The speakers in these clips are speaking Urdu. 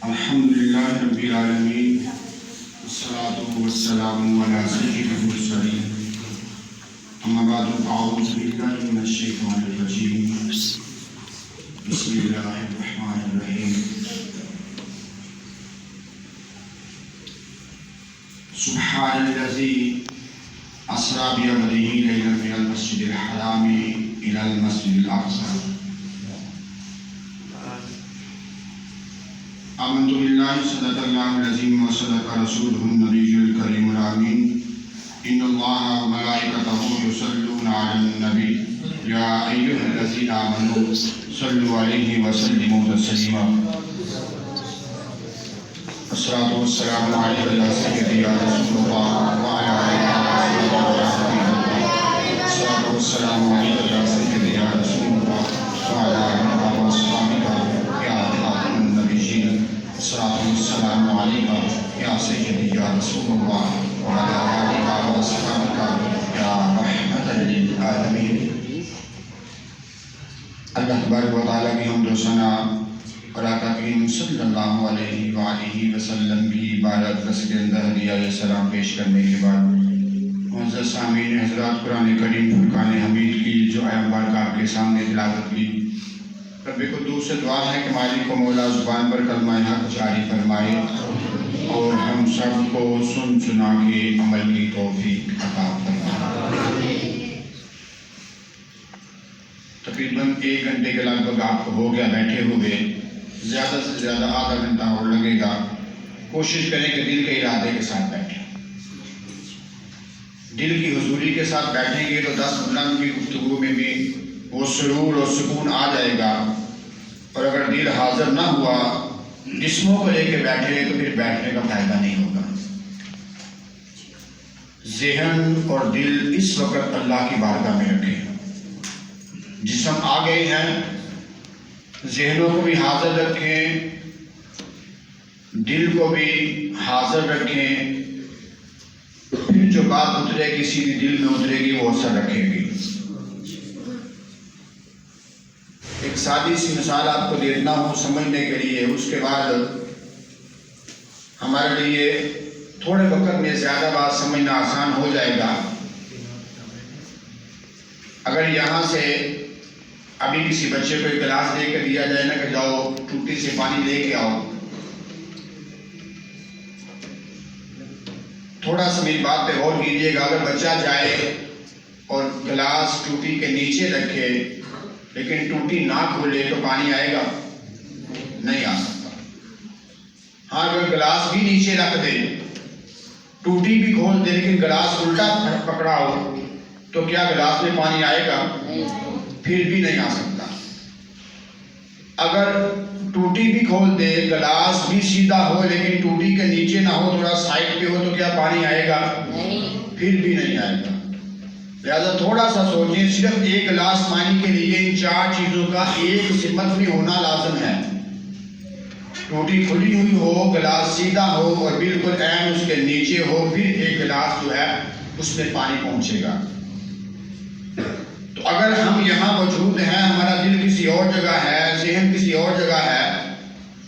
الحمدللہ رب العالمین والصلاة والسلام علی سید المرسلین اما بعد اعوذ باللہ من الشیطان الرجیم بسم اللہ الرحمن الرحیم سبحان الذی اسری بعبدہ لیلا من المسجد الحرام الی المسجد الاقصی آمنت باللہ صدق اللہ العظیم و صدق رسولہ النبی الکریم الامین ان اللہ و ملائکتہ یصلون علی النبی یا ایھا الذین آمنوا صلوا علیہ وسلموا تسلیما الصلاۃ والسلام علیک یا سیدی یا رسول اللہ وعلی آلہ وصحبہ الصلاۃ والسلام علیک یا سیدی یا رسول اللہ وعلی آلہ وصحبہ یا خاتم النبیین الصلاۃ والسلام علیک یا سیدی یا رسول اللہ وعلی آلہ وصحبہ یا رحمۃ للعالمین۔ اللہ تبارک و تعالیٰ کی حمد و ثنا اور آقا کریم صلی اللہ علیہ وآلہ وسلم کی بارک رس کے اندر ہدیہ سلام پیش کرنے کے بعد معزز سامعین حضرات، قرآن کریم فرقان حمید کی جو آیت مبارکہ آپ کے سامنے تلاوت کی، رب قدوس سے دعا ہے کہ مالک و مولا زبان پر کلمہ حق جاری فرمائے اور ہم سب کو سن سنا کے عمل کی توفیق عطا فرمائے۔ تقریباً 1 گھنٹے کے لگ بھگ آپ کو ہو گیا بیٹھے ہوئے، زیادہ سے زیادہ آدھا گھنٹہ اور لگے گا۔ کوشش کریں کہ دل کے ارادے کے ساتھ بیٹھیں، دل کی حضوری کے ساتھ بیٹھیں گے تو 10-15 منٹ کی گفتگو میں بھی وہ سرور اور سکون آ جائے گا، اور اگر دل حاضر نہ ہوا، جسموں کو لے کے بیٹھے تو پھر بیٹھنے کا فائدہ نہیں ہوگا۔ ذہن اور دل اس وقت اللہ کی بارگاہ میں رکھیں۔ جسم آ گئے ہیں، ذہنوں کو بھی حاضر رکھیں، دل کو بھی حاضر رکھیں، پھر جو بات اترے گی سیدھی دل میں اترے گی، وہ اثر رکھے گی۔ ایک سادی سی مثال آپ کو دینا ہوں سمجھنے کے لیے، اس کے بعد ہمارے لیے تھوڑے وقت میں زیادہ بات سمجھنا آسان ہو جائے گا۔ اگر یہاں سے ابھی کسی بچے کو ایک گلاس دے کے دیا جائے نا کہ جاؤ ٹوٹی سے پانی لے کے آؤ، تھوڑا سا میری بات پہ غور کیجیے گا۔ اگر بچہ جائے اور گلاس ٹوٹی کے نیچے رکھے لیکن ٹوٹی نہ کھولے تو پانی آئے گا؟ نہیں آ سکتا۔ ہاں، اگر گلاس بھی نیچے رکھ دے، ٹوٹی بھی کھول دے لیکن گلاس الٹا پکڑا ہو تو کیا گلاس میں پانی آئے گا؟ پھر بھی نہیں آ سکتا۔ اگر ٹوٹی بھی کھول دے، گلاس بھی سیدھا ہو لیکن ٹوٹی کے نیچے نہ ہو، تھوڑا سائڈ پہ ہو تو کیا پانی آئے گا؟ پھر بھی نہیں آئے گا۔ لہذا تھوڑا سا سوچیں، صرف ایک گلاس پانی کے لیے ان 4 چیزوں کا ایک سمت میں ہونا لازم ہے۔ ٹوٹی کھلی ہوئی ہو، گلاس سیدھا ہو اور بالکل عین اس کے نیچے ہو، پھر ایک گلاس جو ہے اس میں پانی پہنچے گا۔ تو اگر ہم یہاں موجود ہیں، ہمارا دل کسی اور جگہ ہے، ذہن کسی اور جگہ ہے،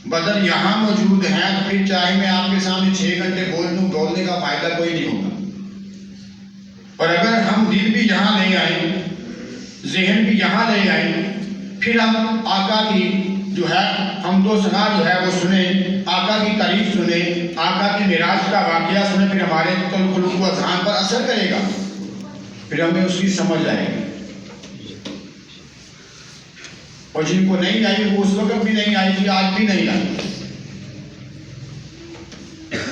بدن یہاں موجود ہے، تو پھر چاہے میں آپ کے سامنے 6 گھنٹے بول دوں، بولنے کا فائدہ کوئی نہیں ہوگا۔ اور اگر ہم دل بھی یہاں لے آئیں، ذہن بھی یہاں لے آئیں، پھر ہم آقا کی جو ہے حمد و ثنا جو ہے وہ سنیں، آقا کی تعریف سنیں، آقا کی معراج کا واقعہ سنیں، پھر ہمارے قلوب و اذہان پر اثر کرے گا، پھر ہمیں اس کی سمجھ آئے گی۔ اور جن کو نہیں آئی وہ اس وقت بھی نہیں آئی تھی، آج بھی نہیں آئی۔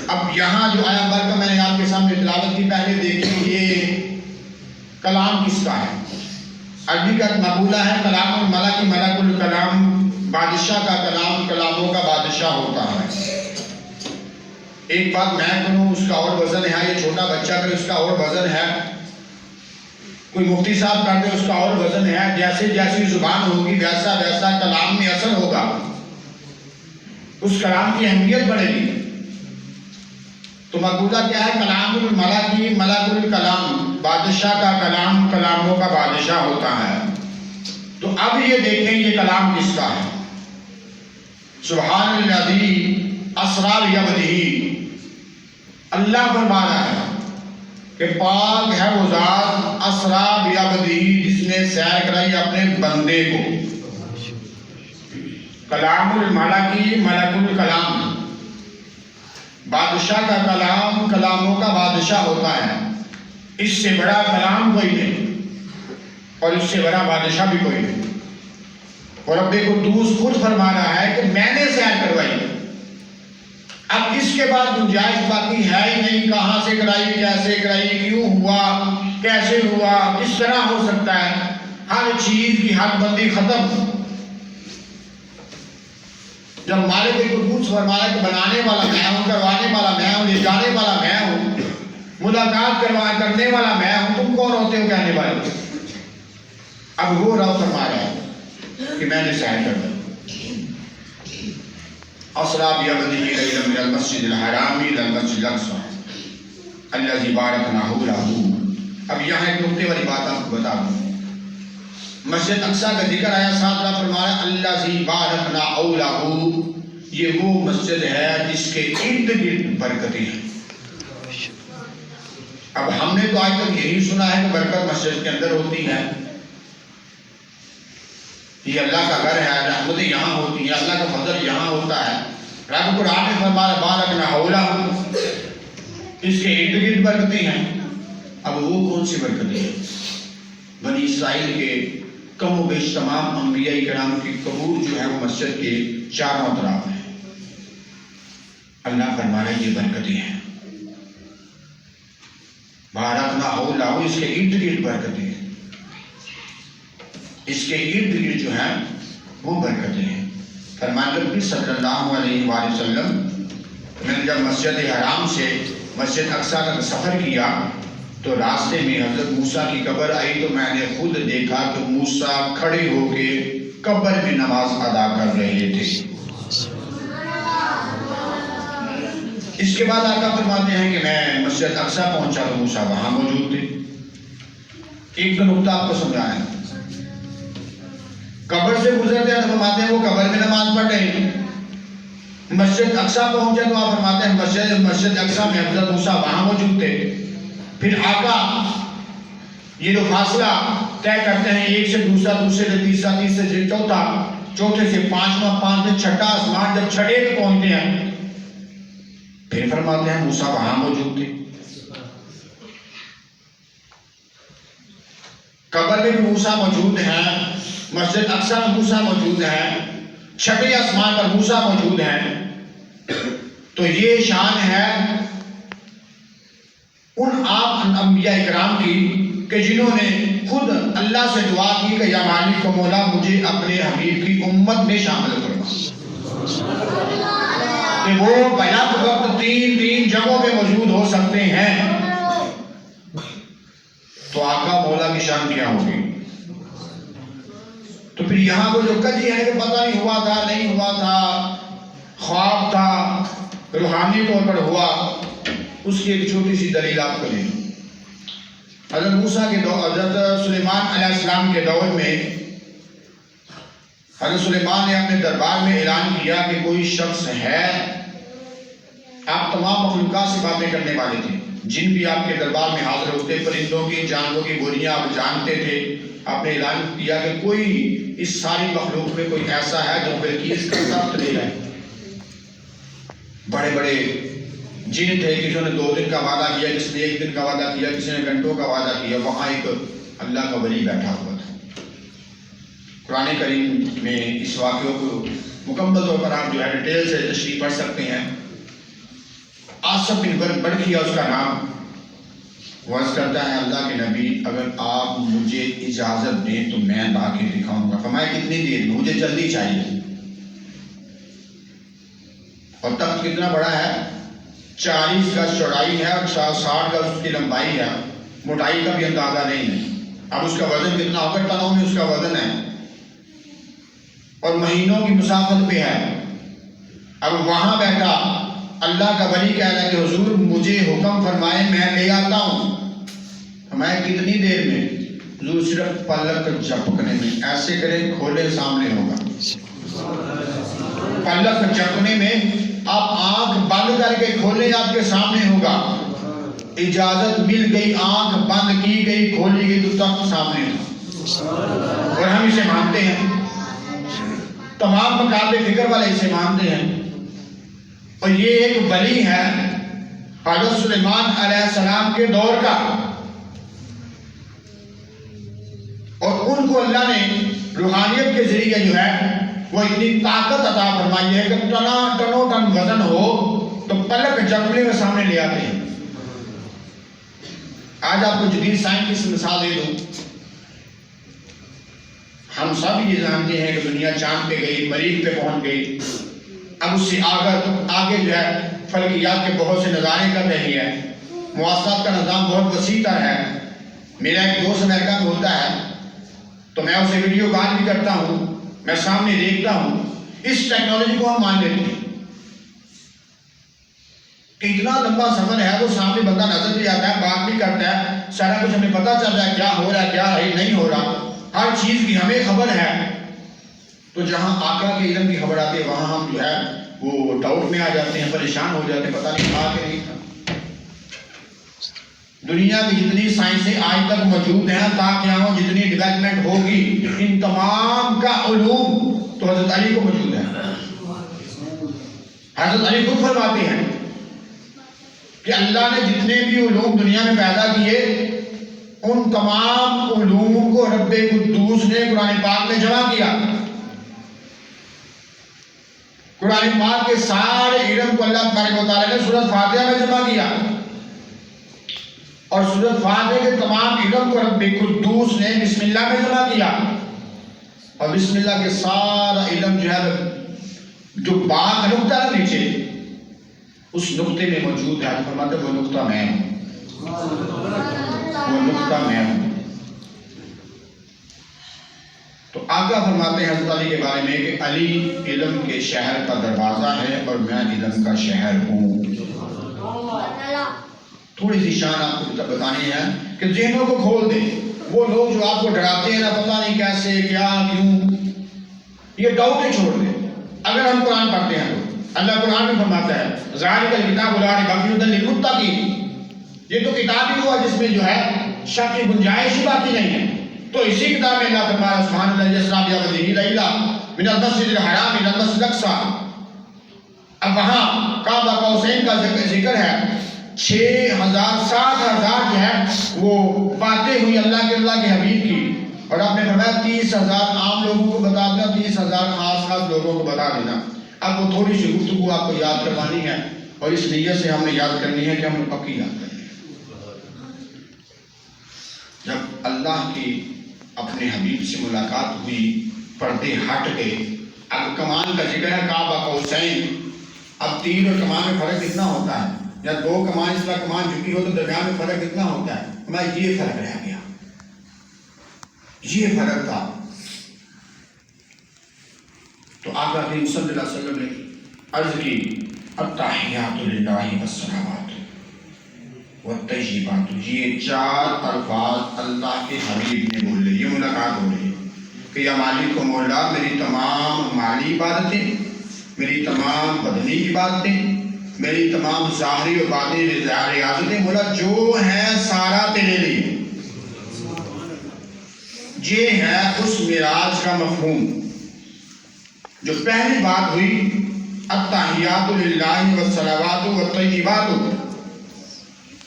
اب یہاں جو آیا مبارکہ میں نے آپ کے سامنے تلاوت کی، پہلے دیکھیں یہ کلام کس کا ہے۔ عربی کا مقولہ ہے کلام الملک ملک الکلام، بادشاہ کا کلام کلاموں کا بادشاہ ہوتا ہے۔ ایک بات میں کروں، اس کا اور وزن ہے، یہ چھوٹا بچہ کرے اس کا اور وزن ہے، کوئی مفتی صاحب کرتے اس کا اور وزن ہے۔ جیسے جیسی زبان ہوگی ویسا ویسا کلام میں اثر ہوگا، اس کلام کی اہمیت بڑھے گی۔ تو مقولہ کیا ہے؟ کلام الملک ملک الکلام، بادشاہ کا کلام کلاموں کا بادشاہ ہوتا ہے۔ تو اب یہ دیکھیں یہ کلام کس کا ہے. سبحان الذی اسریٰ بعبدہ، اللہ فرما رہا ہے کہ پاک ہے وہ ذات اسریٰ بعبدہ جس نے سیر کرائی اپنے بندے کو. کلام الملکی ملک الکلام، بادشاہ کا کلام کلاموں کا بادشاہ ہوتا ہے. اس سے بڑا کلام کوئی نہیں اور اس سے بڑا بادشاہ بھی کوئی نہیں. اور رب قدوس خود فرما رہا ہے کہ میں نے سیر کروائی. اب اس کے بعد گنجائش باقی ہے ہی نہیں، کہاں سے کرائی، کیسے کرائی، کیوں ہوا، کیسے ہوا، کس طرح ہو سکتا ہے. ہر چیز کی حد بندی ختم. جب مالک قدوس فرمایا کہ بنانے والا میں ہوں، کروانے والا میں ہوں، لے جانے والا میں ہوں، ملاقات کرنے والا میں ہوں، تم کون ہوتے ہو کہنے والے. اب وہ رب فرما رہا ہے کہ میں نے سیر کر دی. اسریٰ بعبدہ لیلا من المسجد الحرام الی المسجد الاقصی الذی بارکنا حولہ. اب یہاں ایک نکتے والی بات آپ کو بتا دوں. مسجد اقصیٰ کا ذکر آیا، ساتھ اللہ فرما رہا ہے الذی بارکنا حولہ، یہ وہ مسجد ہے جس کے ارد گرد برکتیں ہیں. اب ہم نے تو آج تک یہی سنا ہے کہ برکت مسجد کے اندر ہوتی ہے، یہ اللہ کا گھر ہے، رحمتیں یہاں ہوتی ہیں، اللہ کا فضل یہاں ہوتا ہے. رب قرآن میں فرما رہا بارکنا حولہ، اس کے ارد گرد برکتیں ہیں. اب وہ کون سی برکتیں ہیں؟ بنی اسرائیل کے کم و بیش تمام انبیاء کرام کی قبور جو ہے وہ مسجد کے چاروں اطراف ہیں. اللہ فرما رہا ہے یہ برکتیں ہیں. بارکنا حولہ، اس کے ارد گرد برکتیں ہیں، اس کے ارد گرد جو ہیں وہ برکتیں ہیں. فرمان نبی صلی اللہ علیہ وآلہ وسلم میں نے جب مسجد حرام سے مسجد اقصیٰ کا سفر کیا تو راستے میں حضرت موسیٰ کی قبر آئی تو میں نے خود دیکھا کہ موسیٰ کھڑے ہو کے قبر میں نماز ادا کر رہے تھے. اس کے بعد آقا فرماتے ہیں کہ میں مسجد اقصیٰ پہنچا تو موسیٰ وہاں موجود تھے. ایک تو نقطہ آپ کو سمجھایا ہے، قبر سے گزرتے ہیں تو فرماتے ہیں وہ قبر میں نماز پڑھ رہے ہیں. مسجد اقصیٰ پہنچے تو آپ فرماتے ہیں مسجد اقصیٰ میں حضرت موسیٰ وہاں موجود تھے. پھر آقا یہ جو فاصلہ طے کرتے ہیں ایک سے دوسرا، دوسرے سے تیسرا، تیسرے سے چوتھا، چوتھے سے پانچواں، پانچ سے چھٹا آسمان، جب چھٹے پہ پہنچتے ہیں پھر فرماتے ہیں موسیٰ وہاں موجود تھے. قبر میں بھی موسیٰ موجود ہیں، مسجد اقصیٰ میں موسیٰ موجود ہیں، چھٹے آسمان پر موسیٰ موجود ہیں. تو یہ شان ہے ان آپ انبیاء کرام کی کہ جنہوں نے خود اللہ سے دعا کی کہ یا مالک و مولا مجھے اپنے حبیب کی امت میں شامل کرنا. کہ وہ بیک وقت تین جگہوں پہ موجود ہو سکتے ہیں. تو آقا مولا کی شان کیا ہوگی. تو پھر یہاں کو جو کجی ہے کہ پتہ نہیں ہوا تھا، نہیں ہوا تھا، خواب تھا، روحانی طور پر ہوا، اس کی ایک چھوٹی سی دلیل آپ کو دیں. حضرت موسیٰ کے دور، حضرت سلیمان علیہ السلام کے دور میں حضرت سلیمان نے اپنے دربار میں اعلان کیا کہ کوئی شخص ہے، آپ تمام مخلوقات سے باتیں کرنے والے تھے، جن بھی آپ کے دربار میں حاضر ہوتے، پرندوں کی، جانوروں کی بولیاں آپ جانتے تھے. آپ نے اعلان کیا کہ کوئی اس ساری مخلوق میں کوئی ایسا ہے جو بلقیس کا تخت لے جائے. بڑے بڑے جن تھے، کسی نے 2 دن کا وعدہ کیا، کسی نے 1 دن کا وعدہ کیا، کسی نے گھنٹوں کا وعدہ کیا. وہاں ایک اللہ کا ولی بیٹھا ہوا تھا. قرآن کریم میں اس واقعوں کو مکمل طور پر آپ جو ہے ڈیٹیل سے تشریح پڑھ سکتے ہیں. آصف بن برقیہ اس کا نام. وہ عرض کرتا ہے اللہ کے نبی اگر آپ مجھے اجازت دیں تو میں لا کے دکھاؤں گا. فرمایا کتنی دیر میں؟ مجھے جلدی چاہیے. اور تخت کتنا بڑا ہے؟ 40 گز چوڑائی ہے اور 60 گز اس کی لمبائی ہے. موٹائی کا بھی اندازہ نہیں ہے. اب اس کا وزن کتنا ہوگا؟ ٹنوں میں اس کا وزن ہے اور مہینوں کی مسافت پہ ہے. اب وہاں بیٹھا اللہ کا ولی کہہ رہا ہے کہ حضور مجھے حکم فرمائے میں لے آتا ہوں. فرمایا کتنی دیر میں؟ حضور صرف پلک جھپکنے میں ایسے کریں، کھولے سامنے ہوگا. پلک جھپکنے میں آپ آنکھ بند کر کے کھولیں، آپ کے سامنے ہوگا. اجازت مل گئی، آنکھ بند کی گئی، کھولی گئی تو تخت سامنے ہوگا. اور ہم اسے مانتے ہیں، تمام مقابل فکر والے اسے مانتے ہیں. اور یہ ایک ولی ہے حضرت سلیمان علیہ السلام کے دور کا، اور ان کو اللہ نے روحانیت کے ذریعے جو ہے وہ اتنی طاقت عطا فرمائی ہے کہ ٹنو ٹن وزن ہو تو پلک جھپکنے میں سامنے لے آتے ہیں. آج آپ کو جدید سائنس کی مثال دے دوں. ہم سب یہ جانتے ہیں کہ دنیا چاند پہ گئی، مریخ پہ پہنچ گئی. اب اس سے آگے جو ہے فلکیات کے بہت سے نظارے کر رہی ہے. مواصلات کا نظام بہت وسیع تر ہے. میرا ایک دوست امریکہ میں ہوتا ہے تو میں اسے ویڈیو کال بھی کرتا ہوں، میں سامنے دیکھتا ہوں. اس ٹیکنالوجی کو ہم مان لیتے ہیں کہ اتنا لمبا سفر ہے، وہ سامنے بندہ نظر بھی آتا ہے، بات بھی کرتا ہے، سارا کچھ ہمیں پتہ چل رہا ہے کیا ہو رہا ہے کیا نہیں ہو رہا، ہر چیز کی ہمیں خبر ہے. تو جہاں آقا کے علم کی خبر آتی ہے وہاں ہم جو ہے وہ ڈاؤٹ میں آ جاتے ہیں، پریشان ہو جاتے ہیں، پتہ نہیں تھا کہ نہیں تھا. دنیا کی جتنی سائنسیں آج تک موجود ہیں، تاکہ جتنی ڈیولپمنٹ ہوگی، ان تمام کا علوم تو حضرت علی کو موجود ہے. حضرت علی خود فرماتے ہیں کہ اللہ نے جتنے بھی علوم دنیا میں پیدا کیے، ان تمام علوم کو رب قدوس نے قرآن پاک میں جمع کیا. قرآن پاک کے سارے علم کو اللہ تبارک و تعالیٰ نے سورۃ فاتحہ میں جمع کیا، اور سورۃ فاتحہ کے تمام علم کو رب قدوس نے بسم اللہ میں جمع کیا. اور بسم اللہ کے سارا علم جو ہے جو بات نقطہ ہے نیچے اس نقطے میں موجود ہے. فرماتے وہ نقطہ میں ہوں، وہ نقطہ میں ہوں. تو آقا فرماتے ہیں حضرت علی کے بارے میں کہ علی علم کے شہر کا دروازہ ہے اور میں علم کا شہر ہوں. تھوڑی سی شان آپ کو بتانی ہے کہ ذہنوں کو کھول دیں. وہ لوگ جو آپ کو ڈراتے ہیں نا پتہ نہیں کیسے کیا کیوں، یہ ڈاؤٹ ہی چھوڑ دیں. اگر ہم قرآن پڑھتے ہیں تو اللہ قرآن میں فرماتا ہے ذالک الکتاب لا ریب فیہ ھدی للمتقین. یہ تو کتاب ہی ہوا جس میں جو ہے شک کی گنجائش ہی باقی نہیں ہے. تو اسی کتاب میں اللہ فرمایا سبحان اللہ الذی بعبدہ لیلا من المسجد الحرام الى المسجد الاقصی. اب وہاں کعبہ قوسین کا ذکر ہے. 6000 جو ہے وہ باتیں ہوئی اللہ کے حبیب کی، اور آپ نے فرمایا 30,000 عام لوگوں کو بتا دینا، 30,000 خاص لوگوں کو بتا دینا. اب وہ تھوڑی سی گفتگو آپ کو یاد کروانی ہے، اور اس نیت سے ہم نے یاد کرنی ہے کہ ہم نے پکی یاد کرنی ہے. جب اللہ کی اپنے حبیب سے ملاقات ہوئی، پردے ہٹ گئے. اب کمان کا ذکر ہے کعبہ قوسین. اب تیر اور کمان میں فرق کتنا ہوتا ہے، یا 2 کمان اس طرح کمان جھکی ہو تو درمیان میں فرق کتنا ہوتا ہے. میں یہ فرق رہ گیا، یہ فرق تھا. تو آقا کریم صلی اللہ علیہ وسلم نے عرض کی التحیات للہ والصلوات والطیبات. یہ 4 الفاظ اللہ کے حبیب نے بولے. یہ ملاقات ہو رہی ہے کہ یا مالک و مولا، میری تمام مالی عبادتیں، میری تمام بدنی عبادتیں، میری تمام ظاہری و باطنی ریاضتیں مولا جو ہیں سارا تیرے لیے. یہ ہے اس معراج کا مفہوم. جو پہلی بات ہوئی التحیات للہ والصلوات والطیبات،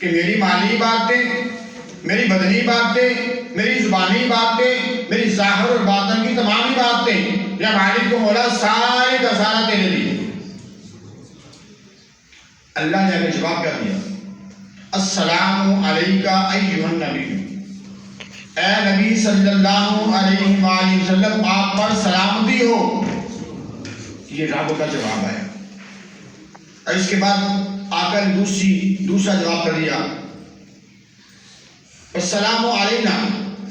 کہ میری مالی باتیں، میری بدنی باتیں، میری زبانی باتیں، میری ظاہر اور باطن کی تمام باتیں یا مالک کو مولا سارے کا سارا تیرے لیے. اللہ نے ہمیں جواب کر دیا السلام علیکہ ایھا النبی. اے نبی صلی اللہ علیہ وآلہ وسلم آپ پر سلامتی ہو. یہ رب کا جواب ہے. اور اس کے بعد آ کر دوسرا جواب کر دیا السلام علینا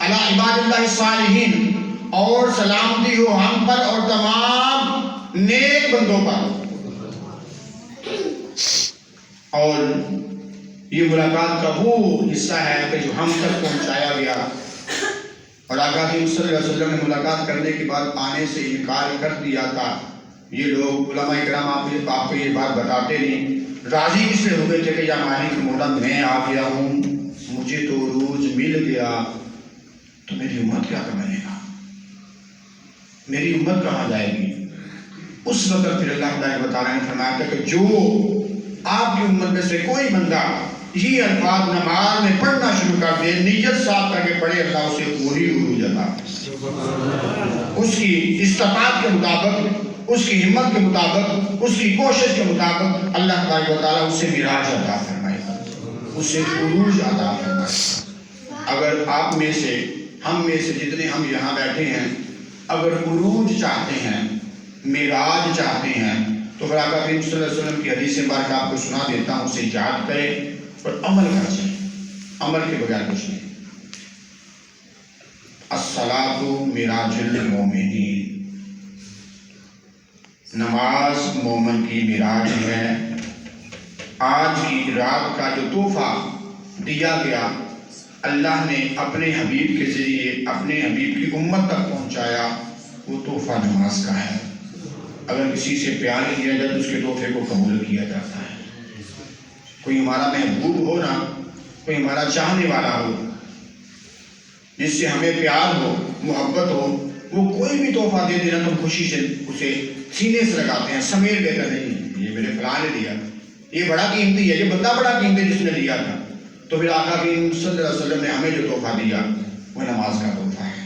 علی عباد اللہ الصالحین، اور سلامتی ہو ہم پر اور تمام نیک بندوں پر. اور یہ ملاقات کا وہ حصہ ہے کہ جو ہم تک پہنچایا گیا اور آقا کریم صلی اللہ علیہ وسلم نے ملاقات کرنے کے بعد آنے سے انکار کر دیا تھا۔ یہ لوگ علماء کرام آپ کو یہ بات بتاتے نہیں، راضی اس لیے ہو گئے تھے کہ یا مالک مولا میں آ گیا ہوں، مجھے تو عروج مل گیا، تو میری امت کیا بنے گا، میری امت کہاں جائے گی؟ اس وقت پھر اللہ تعالیٰ بتا رہے ہیں، فرمایا تھا کہ جو آپ کی امت میں سے کوئی بندہ یہ الفاظ نماز میں پڑھنا شروع کر دے، نیت صاف کر کے پڑھے، اللہ اسے وہی عروج عطا، اس کی استطاعت کے مطابق، اس کی ہمت کے مطابق، اس کی کوشش کے مطابق اللہ تعالیٰ اس سے معراج عطا فرمائے، اس سے عروج عطا فرمائے۔ اگر آپ میں سے، ہم میں سے جتنے ہم یہاں بیٹھے ہیں، اگر عروج چاہتے ہیں، معراج چاہتے ہیں، تو پھر آقا کریم صلی اللہ علیہ وسلم کی حدیث مبارکہ آپ کو سنا دیتا ہوں، اسے یاد کریں اور عمل کریں، عمل کے بغیر کچھ نہیں۔ الصلاۃ معراج المومنین، نماز مومن کی معراج ہے۔ آج کی رات کا جو تحفہ دیا گیا، اللہ نے اپنے حبیب کے ذریعے اپنے حبیب کی امت تک پہنچایا، وہ تحفہ نماز کا ہے۔ اگر کسی سے پیار کیا جائے تو اس کے تحفے کو قبول کیا جاتا ہے۔ کوئی ہمارا محبوب ہو نا، کوئی ہمارا چاہنے والا ہو، جس سے ہمیں پیار ہو، محبت ہو، وہ کوئی بھی تحفہ دے دینا تو ہم خوشی سے اسے سینے سے لگاتے ہیں، سمیٹ لے کر، نہیں یہ میرے فلاں نے دیا، یہ بڑا قیمتی ہے، یہ بندہ بڑا قیمتی جس نے دیا تھا۔ تو پھر آقا کریم صلی اللہ علیہ وسلم نے ہمیں جو تحفہ دیا وہ نماز کا تحفہ ہے۔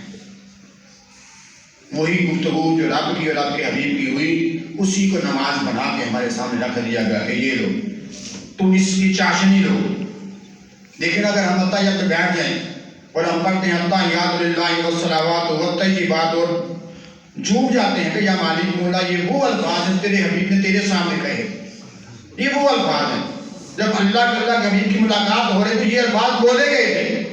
وہی گفتگو جو رب کی اور رب کے حبیب کی ہوئی، اسی کو نماز بنا کے ہمارے سامنے رکھ دیا گیا کہ یہ لو، تم اس کی چاشنی لو۔ لیکن اگر ہم اتحیات پہ بیٹھ جائیں اور ہم پڑھتے ہیں التحیات للہ والصلوات والطیبات اور جھوم جاتے ہیں کہ یا مالک مولا، یہ وہ الفاظ ہیں تیرے حبیب نے تیرے سامنے کہے، یہ وہ الفاظ ہیں جب اللہ کے حبیب کی ملاقات ہو رہی تو یہ الفاظ بولے گئے تھے،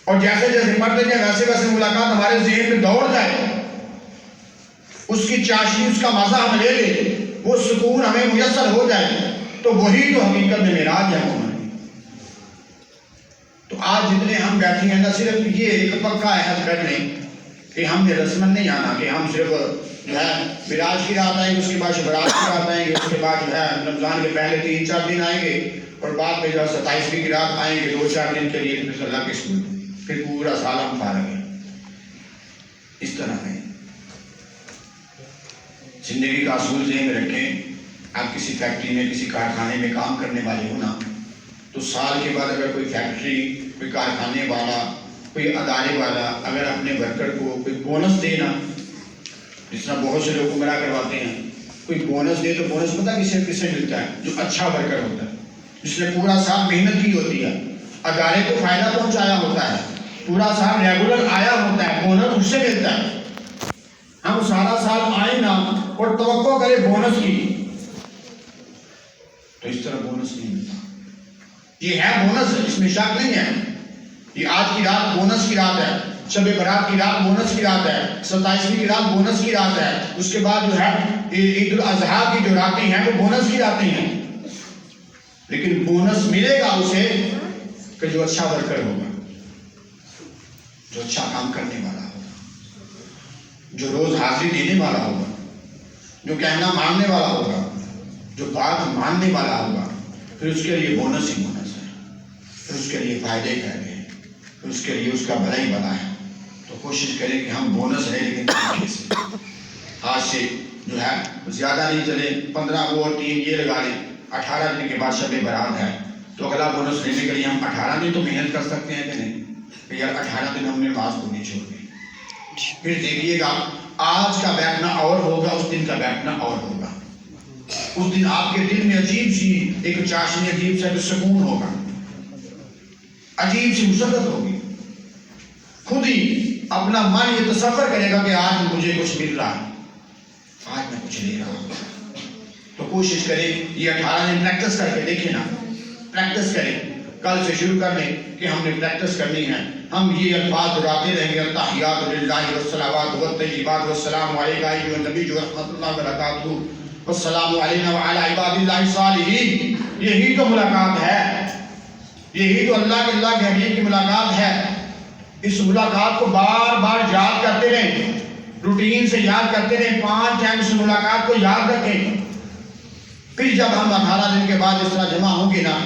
اور جیسے جیسے پڑھتے جائیں ویسے ویسے ملاقات ہمارے ذہن میں دوڑ جائے، اس کی چاشنی، اس کا مزہ ہم لے لیں، وہ سکون ہمیں میسر ہو جائے، تو وہی تو حقیقت میں معراج ہے مومن۔ تو آج جتنے ہم بیٹھے ہیں، نہ صرف یہ ایک پکا عہد کر لیں کہ ہم نے رسمن نہیں آنا کہ ہم صرف جو ہے معراج کی رات آئیں گے، اس کے بعد شبرات کی رات آئیں گے، اس کے بعد جو ہے رمضان کے پہلے 3-4 دن آئیں گے، اور بعد میں جو ہے 27ویں کی رات آئیں گے 2-4 دن کے لیے صلی اللہ کے اسکول، پھر پورا سال ہم فارغ ہیں۔ اس طرح نہیں، زندگی کا اصول ذہن میں رکھیں۔ آپ کسی فیکٹری میں، کسی کارخانے میں کام کرنے والے ہو نا، تو سال کے بعد اگر کوئی فیکٹری، کوئی کارخانے والا، کوئی ادارے والا اگر اپنے ورکر کو کوئی بونس دے نا، جس طرح بہت سے لوگ گمراہ کرواتے ہیں، کوئی بونس دے تو بونس پتہ کسے ملتا ہے؟ جو اچھا ورکر ہوتا ہے، جس نے پورا سال محنت کی ہوتی ہے، ادارے کو فائدہ پہنچایا ہوتا ہے، پورا سال ریگولر آیا ہوتا ہے، بونس اس سے ملتا ہے۔ ہم سارا سال آئیں نا اور توقع کرے بونس کی، تو اس طرح بونس نہیں ملتا۔ یہ ہے بونس، اس میں شک نہیں ہے، یہ آج کی رات بونس کی رات ہے، شب برات کی رات بونس کی رات ہے، 27ویں کی رات بونس کی رات ہے، اس کے بعد جو ہے عید الاضحیٰ کی جو راتیں ہیں وہ بونس کی راتیں ہیں، لیکن بونس ملے گا اسے کہ جو اچھا ورکر ہوگا، جو اچھا کام کرنے والا ہوگا، جو روز حاضری دینے والا ہوگا، جو کہنا ماننے والا ہوگا، جو بات ماننے والا ہوگا، پھر اس کے لیے بونس ہی بونس ہے، پھر اس کے لیے فائدے ہی فائدے ہیں، پھر اس کے لیے اس کا بھلا ہی بھلا ہے۔ تو کوشش کریں کہ ہم بونس لیں، لیکن طریقے سے، آج سے جو ہے زیادہ نہیں چلے، 15 وہ اور 3 یہ لگا لیں، 18 دن کے بعد شب برات ہے، تو اگلا بونس لینے کے لیے ہم 18 دن تو محنت کر سکتے ہیں کہ نہیں، کہ یار 18 دن ہم نے نماز پڑھنی چھوڑ دی۔ پھر دیکھیے گا آج کا بیٹھنا اور ہوگا، اس دن کا بیٹھنا اور ہوگا، اس دن آپ کے دل میں عجیب سی ایک چاشنی، عجیب سا سکون ہوگا، عجیب سی مسرت ہوگی، خود ہی اپنا من یہ تصور کرے گا کہ آج مجھے کچھ مل رہا ہے، آج میں کچھ لے رہا ہوں۔ تو کوشش کریں یہ 18 دن پریکٹس کر کے دیکھیں نا، پریکٹس کریں، کل سے شروع کر لیں کہ ہم نے پریکٹس کرنی ہے، ہم یہ الفاظ دہراتے رہیں گے، التحیات للہ والصلوات والطیبات والسلام علیک ایھا النبی ورحمۃ اللہ وبرکاتہ والسلام علینا وعلی عباد اللہ الصالحین۔ یہی تو ملاقات ہے، یہی تو اللہ کے حبیب کی ملاقات ہے۔ اس ملاقات کو بار بار یاد کرتے رہیں، روٹین سے یاد کرتے رہیں، 5 ٹائم اس ملاقات کو یاد رکھیں. پھر جب ہم 18 دن کے بعد اس طرح جمع ہوں گے نا،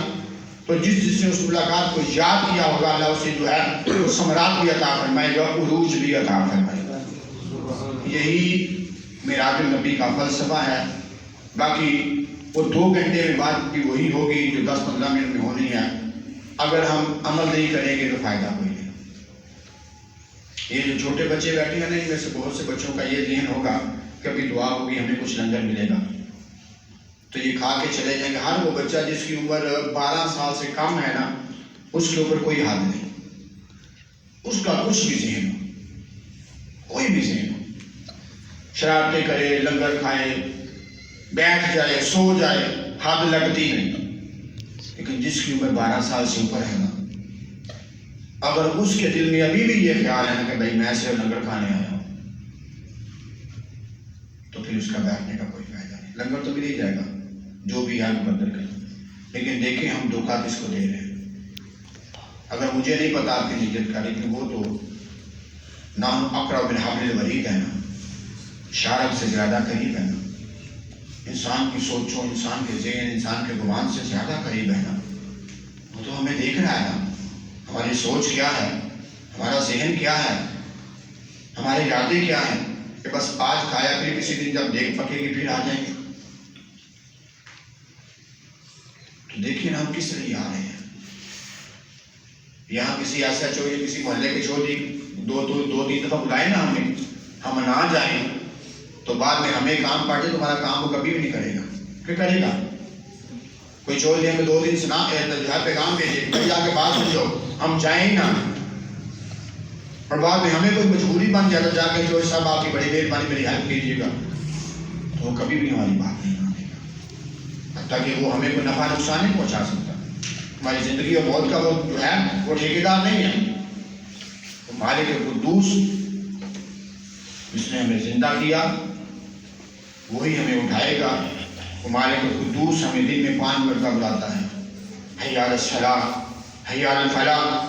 تو جس نے اس ملاقات کو یاد کیا ہوگا، اللہ اسے جو ہے ثمرات بھی عطا فرمائے گا، عروج بھی عطا فرمائے گا. یہی معراج النبی کا فلسفہ ہے. باقی وہ 2 گھنٹے میں بات بھی وہی ہوگی جو 10-15 منٹ میں ہونی ہے. اگر ہم عمل نہیں کریں گے تو فائدہ کوئی نہیں. یہ جو چھوٹے بچے بیٹھے ہیں نا، ان میں سے بہت سے بچوں کا یہ ذہن ہوگا کہ ابھی دعا ہوگی، ہمیں کچھ لنگر ملے گا تو یہ کھا کے چلے جائیں گے. ہر وہ بچہ جس کی عمر 12 سال سے کم ہے نا، اس کے اوپر کوئی حد نہیں. اس کا کچھ بھی ذہن ہو، کوئی بھی ذہن ہو، شرارتیں کرے، لنگر کھائے، بیٹھ جائے، سو جائے، حد لگتی نہیں. لیکن جس کی عمر 12 سال سے اوپر ہے نا، اگر اس کے دل میں ابھی بھی یہ خیال ہے نا کہ بھائی میں سے لنگر کھانے آیا ہوں، تو پھر اس کا بیٹھنے کا کوئی فائدہ نہیں. لنگر تو مل ہی جائے گا جو بھی ہے مقدر کریں. لیکن دیکھیں ہم دھوکہ کس کو دے رہے ہیں. اگر مجھے نہیں پتا آپ کی نیت کا، لیکن وہ تو نام اقرب بن حبل الورید ہے نا، شارب سے زیادہ قریب ہے نا، انسان کی سوچوں، انسان کے ذہن، انسان کے گمان سے زیادہ قریب ہے نا. وہ تو ہمیں دیکھ رہا ہے نا، ہماری سوچ کیا ہے، ہمارا ذہن کیا ہے، ہمارے ارادے کیا ہیں، کہ بس آج کھایا، پھر کسی دن جب دیکھ پکے گی پھر آ جائیں گے. تو دیکھیں نا ہم کس لیے آ رہے ہیں. یہاں کسی ایسا چوری، کسی محلے کے چوری 2-3 دفعہ بلائے نا ہمیں، ہم نہ جائیں تو بعد میں ہمیں کام پڑ جائے، تمہارا کام وہ کبھی بھی نہیں کرے گا. کیا کرے گا؟ کوئی چور دے ہمیں 2 دن سنا پیغام بھیجے، کہیں جا کے بات سن لو، ہم جائیں ہی نہ، اور بعد میں ہمیں کوئی مجبوری بن جائے تو جا کے چور صاحب آپ کی بڑی مہربانی میری ہیلپ کیجیے گا، تو وہ کبھی بھی ہماری بات نہیں مانے گا. حتیٰ کہ وہ ہمیں کوئی نفع نقصان نہیں پہنچا سکتا. ہماری زندگی اور موت کا وہ جو ہے وہ ٹھیکیدار نہیں ہے. وہ مالک قدوس جس نے ہمیں زندہ کیا وہی ہمیں اٹھائے گا. وہ مالک قدوس ہمیں دن میں 5 مرتبہ بلاتا ہے، حی علی الصلاۃ، حی علی الفلاح،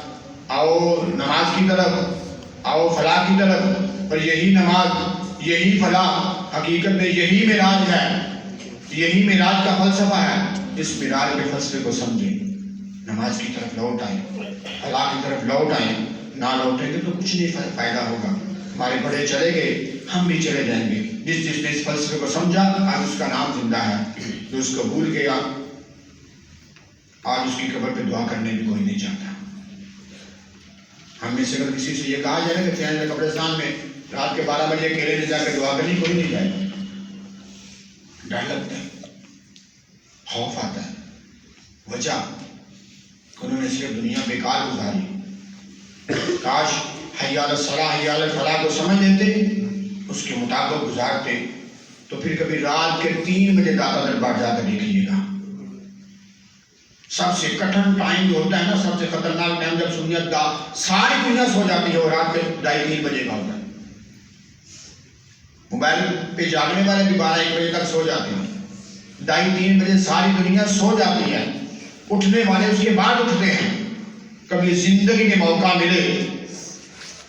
آؤ نماز کی طرف، آؤ فلاح کی طرف. اور یہی نماز، یہی فلاح حقیقت میں یہی معراج ہے، یہی معراج کا فلسفہ ہے. اس معراج کے فلسفے کو سمجھیں، نماز کی طرف لوٹ آئیں، فلاح کی طرف لوٹ آئیں. نہ لوٹیں گے تو کچھ نہیں فائدہ ہوگا. ہمارے بڑے چلے گئے، ہم بھی چلے جائیں گے. جس نے اس فلسفے کو سمجھا آج اس کا نام زندہ ہے. جو اس کو بھول گیا آج اس کی قبر پہ دعا کرنے بھی کوئی نہیں چاہتا. ہم میں سے اگر کسی سے یہ کہا جائے نا کہ چین میں قبرستان میں رات کے 12 بجے اکیلے نے جا کے دعا کرنی، کوئی نہیں جائے گا. ڈر لگتا ہے، خوف آتا ہے. وجہ انہوں نے صرف دنیا بیکار گزاری. کاش حی علی الصلاۃ، حی علی الفلاح کو سمجھ لیتے، اس کے مطابق گزارتے، تو پھر کبھی رات کے 3 بجے داتا دربار جا کر دیکھیے گا. سب سے کٹھن ٹائم جو ہوتا ہے نا، سب سے خطرناک ٹائم جب سنیت کا ساری دنیا سو جاتی ہے، وہ رات کے 2:30-3 بجے کا ہوتا ہے. موبائل پہ جاگنے والے بھی 12-1 بجے تک سو جاتے ہیں. 2:30-3 بجے ساری دنیا سو جاتی ہے، اٹھنے والے اس کے بعد اٹھتے ہیں. کبھی زندگی میں موقع ملے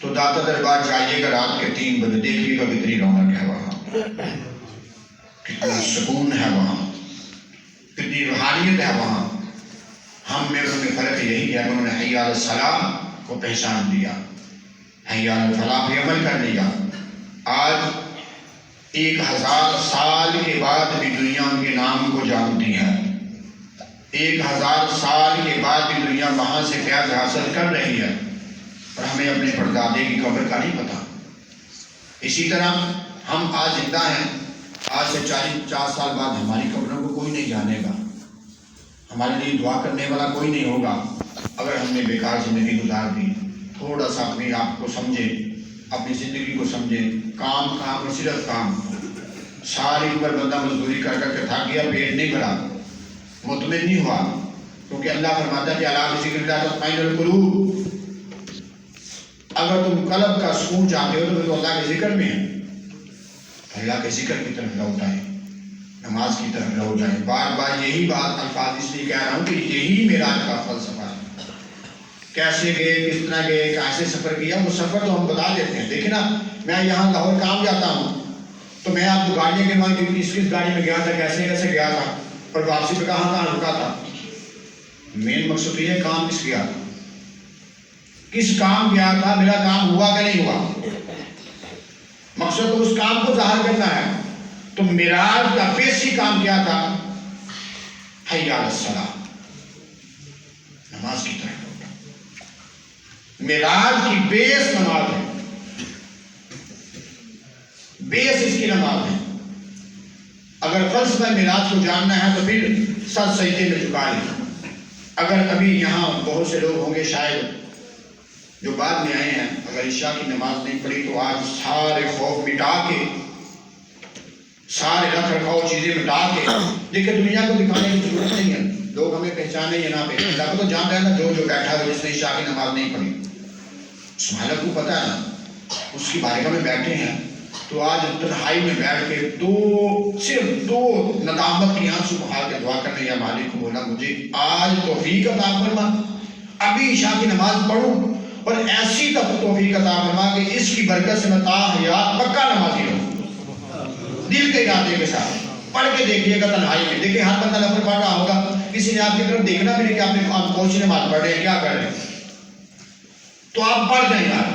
تو داتا دربار جائیے گا رات کے 3 بجے، دیکھیے گا کتنی رونق ہے وہاں، کتنا سکون ہے وہاں، کتنی روحانیت ہے وہاں. ہم میں انہوں نے فرق یہی ہے کہ انہوں نے حی علی الصلاۃ کو پہچان دیا، حی علی الفلاح پہ عمل کر لیا. آج 1000 سال کے بعد بھی دنیا ان کے نام کو جانتی ہے. 1000 سال کے بعد بھی دنیا وہاں سے فیض حاصل کر رہی ہے، اور ہمیں اپنے پردادے کی قبر کا نہیں پتا. اسی طرح ہم آج زندہ ہیں، آج سے 40-50 سال بعد ہماری قبروں کو کوئی نہیں جانے گا، ہمارے لیے دعا کرنے والا کوئی نہیں ہوگا. اگر ہم نے بیکار زندگی گزار دی. تھوڑا سا اپنے آپ کو سمجھیں، اپنی زندگی کو سمجھیں. کام کام اور صرف کام، ساری عمر بندہ مزدوری کر کر کے تھک گیا، پیٹ نہیں بھرا، مطمئن نہیں ہوا، کیونکہ اللہ فرماتا ہے کہ الا بذکر اللہ تطمئن القلوب. اگر تم قلب کا سکون چاہتے ہو تو اللہ کے ذکر میں ہے. اللہ کے ذکر کی طرف لوٹ آئیں، نماز کی طرف لوٹ جائیں. بار بار یہی بات الفاظ اس لیے کہہ رہا ہوں کہ یہی معراج کا فلسفہ ہے. کیسے گئے، کس طرح گئے، کیسے سفر کیا، وہ سفر تو ہم بتا دیتے ہیں. دیکھیں نا، میں یہاں لاہور کام جاتا ہوں تو میں آپ کو گاڑیاں گنوائیں کہ کس گاڑی میں گیا تھا، کیسے کیسے گیا تھا، اور واپسی پہ کہاں کہاں رکا تھا. مین مقصد یہ ہے کام کس گیا تھا، کس کام گیا تھا، میرا کام ہوا کہ نہیں ہوا. مقصد تو اس کام کو ظاہر کرنا ہے. تو معراج کا بیسک کام کیا تھا؟ حی علی الصلاۃ، نماز کی طرف لوٹا. معراج کی بیس نماز ہے، بیس اس کی نماز ہے. اگر فلسفہ معراج کو جاننا ہے تو پھر سر سجدے میں جھکا لیں. اگر ابھی یہاں بہت سے لوگ ہوں گے شاید جو بعد میں آئے ہیں، اگر عشاء کی نماز نہیں پڑھی تو آج سارے خوف مٹا کے، سارے رکھ رکھاؤ چیزیں مٹا کے، دیکھیں دنیا کو دکھانے کی ضرورت نہیں ہے. لوگ ہمیں پہچانے یا نہ پہچانے، اللہ کو تو جانتا ہے نا. جو بیٹھا ہے جس نے عشاء کی نماز نہیں پڑھی، اس مالک کو پتہ ہے نا، اس کی بارگاہ میں بیٹھے ہیں تو آج تنہائی میں بیٹھ کے صرف دو ندامت کی آنسو بہا کے دعا کرنے، یا مالک کو بولا مجھے آج توفیق عطا فرما، ابھی عشاء کی نماز پڑھوں اور ایسی توفیق عطا فرما کہ اس کی برکت سے میں تا حیات پکا نمازی ہوں. دل کے ارادے کے ساتھ پڑھ کے دیکھیے گا تنہائی میں. دیکھیں ہر بندہ نفل پڑھ رہا ہوگا، کسی نے آپ کی طرف دیکھنا بھی نہیں کہ آپ کون سی نماز پڑھ رہے ہیں، کیا کر رہے ہیں. تو آپ پڑھ جائیں یار،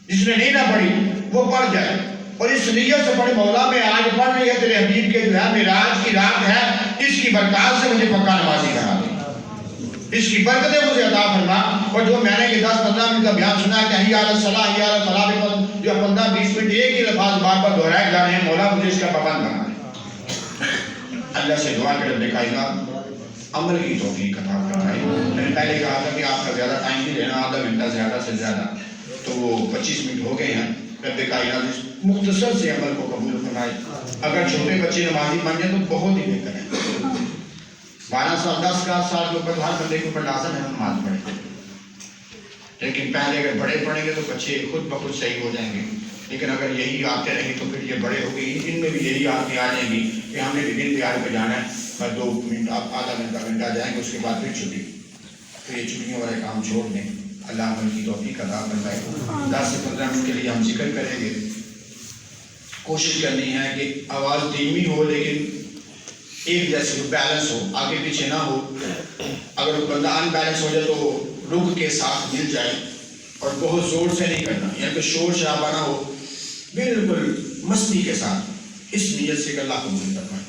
جس نے نہیں نہ پڑھی وہ پڑھ جائے، اور اس نیت سے پڑھے مولا میں آج پڑھ رہی ہے تیرے حبیب کے جو ہے معراج کی رات ہے، اس کی برکات سے مجھے پکا نمازی بنا دے، اس کی برکتیں مجھے عطا فرما. اور جو میں نے یہ 10-15 منٹ کا بیان سنا کہ حی علی الصلاۃ، حی علی الفلاح، جو 15-20 منٹ ایک ہی لفظ بار بار دہرائے جا رہے ہیں، مولا مجھے اس کا پابند بنا دے. اللہ سے دعا کرے دکھائے گا عمل کی توفیق عطا فرمائے. میں نے پہلے کہا تھا کہ آپ کا زیادہ ٹائم نہیں لینا، آدھا گھنٹہ زیادہ سے زیادہ، تو وہ 25 منٹ ہو گئے ہیں. رب کائنات اس مختصر سے عمل کو قبول فرمائے. اگر چھوٹے بچے نمازی بن جائیں تو بہت ہی بہتر ہے. 12 سال 10 سال کے اوپر ہر بندے کے اوپر لازم ہے نماز پڑھے، لیکن پہلے اگر بڑے پڑھیں گے تو بچے خود بخود صحیح ہو جائیں گے. لیکن اگر یہی آتے رہی تو پھر یہ بڑے ہو گئی، ان میں بھی یہی آتے آ جائیں گی کہ ہم نے دن تیار پہ جانا ہے، بس 2 منٹ آپ آدھا گھنٹہ جائیں گے، اس کے بعد پھر چھٹی. تو یہ چھٹیوں والے کام چھوڑ دیں. اللہ عمل کی توفیق عطا فرمائے. 10 سے 15 منٹ کے لیے ہم ذکر کریں گے. کوشش کرنی ہے کہ آواز دھیمی ہو لیکن ایک جیسے بیلنس ہو، آگے پیچھے نہ ہو. اگر بندہ ان بیلنس ہو جائے تو رک کے ساتھ مل جائے، اور بہت زور سے نہیں کرنا، یعنی کہ شور شرابہ نہ ہو، بالکل مستی کے ساتھ، اس نیت سے کہ اللہ قبول فرمائے.